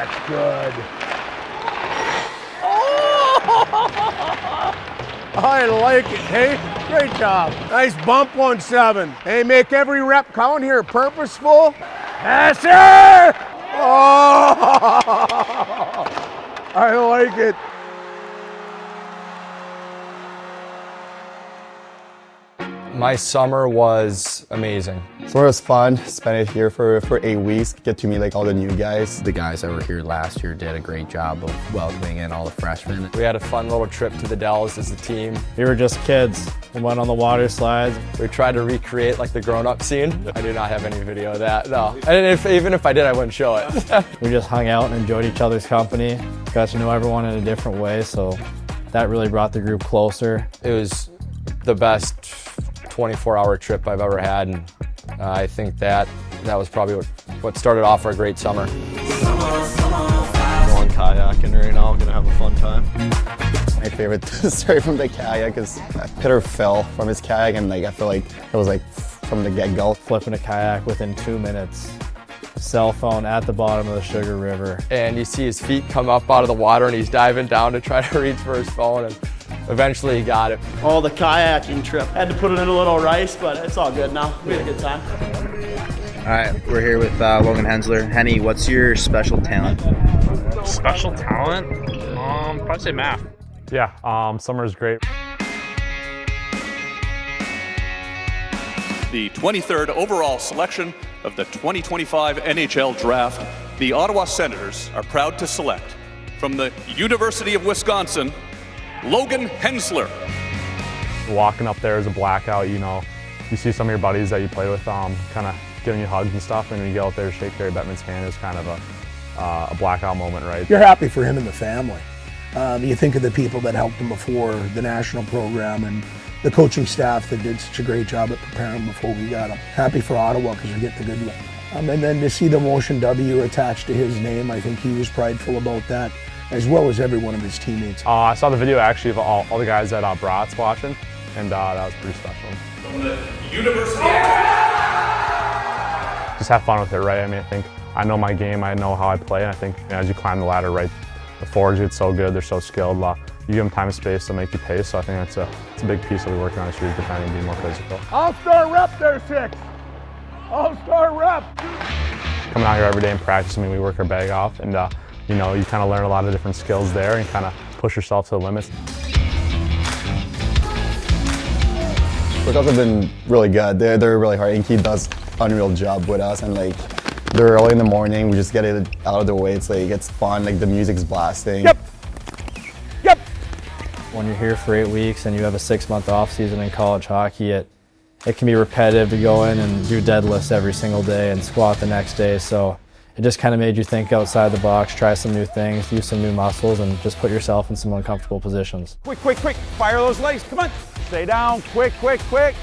that's good. I like it, hey? Great job. Nice bump 1-7. Hey, make every rep count here. Purposeful. Yes, sir! Oh, I like it. My summer was amazing. Summer was fun. Spent it here for 8 weeks. Get to meet like all the new guys. The guys that were here last year did a great job of welcoming in all the freshmen. We had a fun little trip to the Dells as a team. We were just kids. We went on the water slides. We tried to recreate like the grown-up scene. I do not have any video of that, no. And even if I did, I wouldn't show it. We just hung out and enjoyed each other's company. Got to know everyone in a different way, so that really brought the group closer. It was the best 24-hour trip I've ever had, and I think that was probably what started off our great summer. Going kayaking right now, gonna have a fun time. My favorite story from the kayak is Peter fell from his kayak, and like I feel like it was like from the get-go. Flipping a kayak within 2 minutes. Cell phone at the bottom of the Sugar River. And you see his feet come up out of the water, and he's diving down to try to reach for his phone, and eventually he got it. Oh, the kayaking trip. Had to put it in a little rice, but it's all good now. We had a good time. All right, we're here with Logan Hensler. Henny, what's your special talent? Special talent? Probably say math. Yeah, summer is great. The 23rd overall selection of the 2025 NHL Draft, the Ottawa Senators are proud to select from the University of Wisconsin, Logan Hensler. Walking up there is a blackout, you know. You see some of your buddies that you play with kind of giving you hugs and stuff, and when you get out there to shake Barry Bettman's hand, it's kind of a blackout moment, right? You're happy for him and the family. You think of the people that helped him before the national program and the coaching staff that did such a great job at preparing him before we got him. Happy for Ottawa because we get the good one. And then to see the Motion W attached to his name, I think he was prideful about that, as well as every one of his teammates. I saw the video actually of all the guys at Bratz watching, and that was pretty special. From the University Just have fun with it, right? I mean, I think I know my game, I know how I play, and I think as you climb the ladder, right, the forwards get so good, they're so skilled. You give them time and space, they'll make you pay, so I think it's a big piece that we're working on this year, defending and being more physical. All-star rep there, 6. All-star rep. Coming out here every day and practicing, we work our bag off, and you know, you kind of learn a lot of different skills there and kind of push yourself to the limits. Workouts have been really good. They're really hard. Inky does an unreal job with us, and like they're early in the morning. We just get it out of the way. It's fun. Like the music's blasting. Yep. When you're here for 8 weeks and you have a 6-month off season in college hockey, it can be repetitive to go in and do deadlifts every single day and squat the next day. So it just kind of made you think outside the box, try some new things, use some new muscles, and just put yourself in some uncomfortable positions. Quick. Fire those legs. Come on. Stay down. Quick. Yep.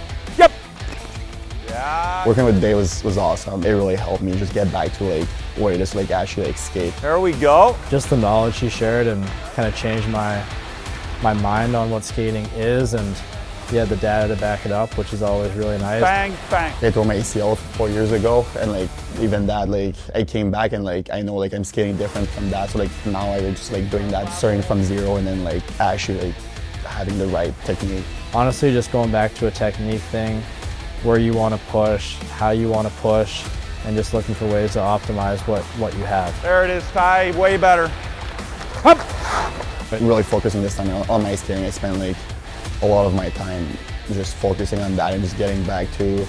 Yeah. Working with Dave was awesome. It really helped me just get back to like where it is like actually like skate. There we go. Just the knowledge he shared and kind of changed my mind on what skating is, and he had the data to back it up, which is always really nice. Bang. I tore my ACL 4 years ago, and like even that, like I came back and like I know like I'm skating different from that. So like now I was just like doing that, starting from zero, and then like actually like having the right technique. Honestly, just going back to a technique thing, where you want to push, how you want to push, and just looking for ways to optimize what you have. There it is, Ty. Way better. I'm really focusing this time on my skating. I spent like a lot of my time just focusing on that and just getting back to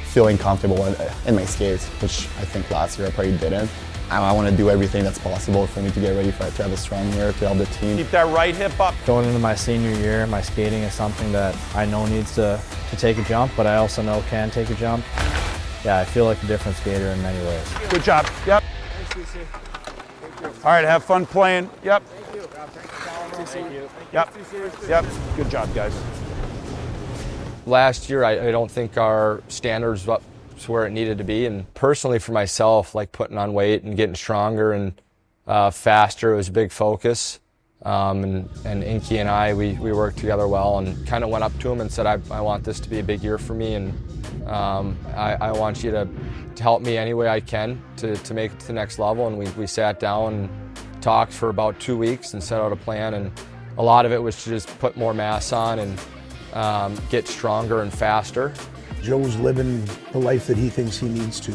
feeling comfortable in my skates, which I think last year I probably didn't. I want to do everything that's possible for me to get ready to have a strong year, to help the team. Keep that right hip up. Going into my senior year, my skating is something that I know needs to take a jump, but I also know can take a jump. Yeah, I feel like a different skater in many ways. Good job. Yep. All right, have fun playing. Yep. Yep. Good job, guys. Last year, I don't think our standards were up to where it needed to be, and personally for myself, like putting on weight and getting stronger and faster was a big focus. And Inky and I, we worked together well, and kind of went up to him and said, I want this to be a big year for me, and I want you to help me any way I can to make it to the next level. And we sat down and talked for about 2 weeks and set out a plan, and a lot of it was to just put more mass on and get stronger and faster. Joe's living the life that he thinks he needs to.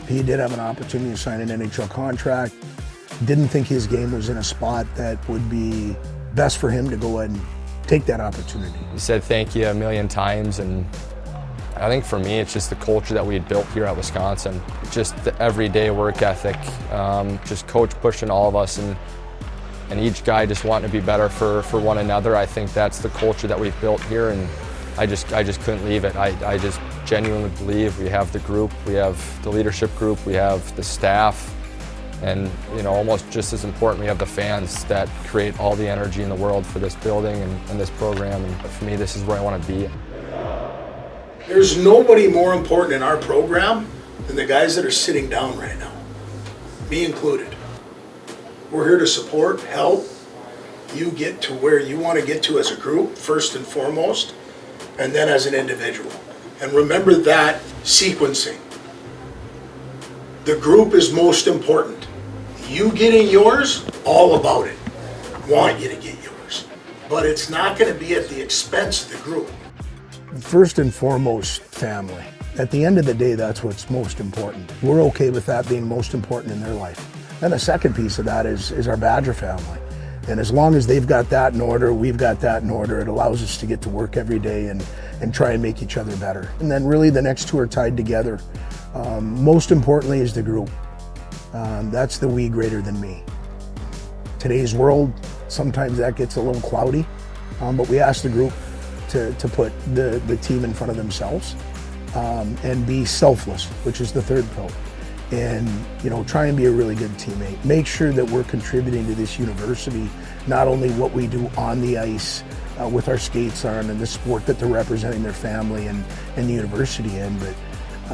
He did have an opportunity to sign an NHL contract. Didn't think his game was in a spot that would be best for him to go ahead and take that opportunity. He said thank you a million times, and I think for me it's just the culture that we had built here at Wisconsin. Just the everyday work ethic, just coach pushing all of us, and each guy just wanting to be better for one another. I think that's the culture that we've built here, and I just couldn't leave it. I just genuinely believe we have the group, we have the leadership group, we have the staff, and almost just as important, we have the fans that create all the energy in the world for this building and this program. And for me, this is where I want to be. There's nobody more important in our program than the guys that are sitting down right now, me included. We're here to support, help you get to where you want to get to as a group, first and foremost, and then as an individual. And remember that sequencing. The group is most important. You getting yours, all about it. Want you to get yours. But it's not going to be at the expense of the group. First and foremost, family. At the end of the day, that's what's most important. We're okay with that being most important in their life. And the second piece of that is our Badger family. And as long as they've got that in order, we've got that in order, it allows us to get to work every day and try and make each other better. And then really the next two are tied together. Most importantly is the group. That's the we greater than me. Today's world, sometimes that gets a little cloudy, but we ask the group to put the team in front of themselves and be selfless, which is the third pillar. And try and be a really good teammate. Make sure that we're contributing to this university, not only what we do on the ice with our skates on and the sport that they're representing their family and the university in, but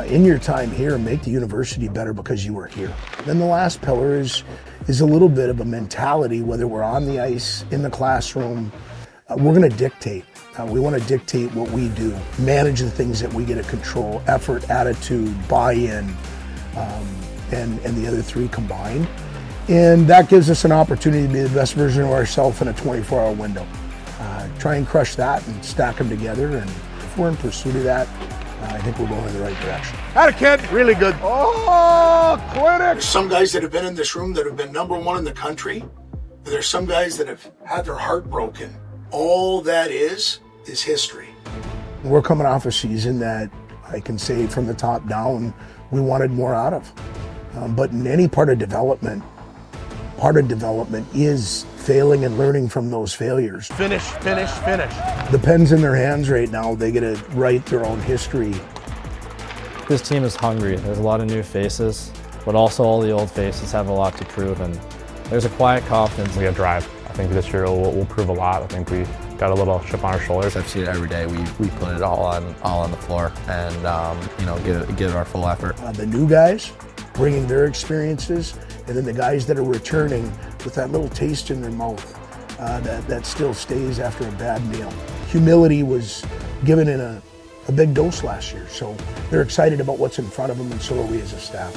in your time here, make the university better because you were here. Then the last pillar is a little bit of a mentality, whether we're on the ice, in the classroom, we're gonna dictate. We want to dictate what we do, manage the things that we get to control, effort, attitude, buy-in, and the other three combined. And that gives us an opportunity to be the best version of ourselves in a 24-hour window. Try and crush that and stack them together, and if we're in pursuit of that, I think we're going in the right direction. Had a kid, really good. Oh, clinic! There's some guys that have been in this room that have been #1 in the country, and there's some guys that have had their heart broken. All that is history. We're coming off a season that I can say from the top down, we wanted more out of. But in any part of development is failing and learning from those failures. Finish. The pen's in their hands right now. They get to write their own history. This team is hungry. There's a lot of new faces, but also all the old faces have a lot to prove, and there's a quiet confidence. We have drive. I think this year we'll prove a lot. I think we got a little chip on our shoulders. I've seen it every day. We put it all on the floor, and give our full effort. The new guys bringing their experiences, and then the guys that are returning with that little taste in their mouth that still stays after a bad meal. Humility was given in a big dose last year, so they're excited about what's in front of them, and so are we as a staff.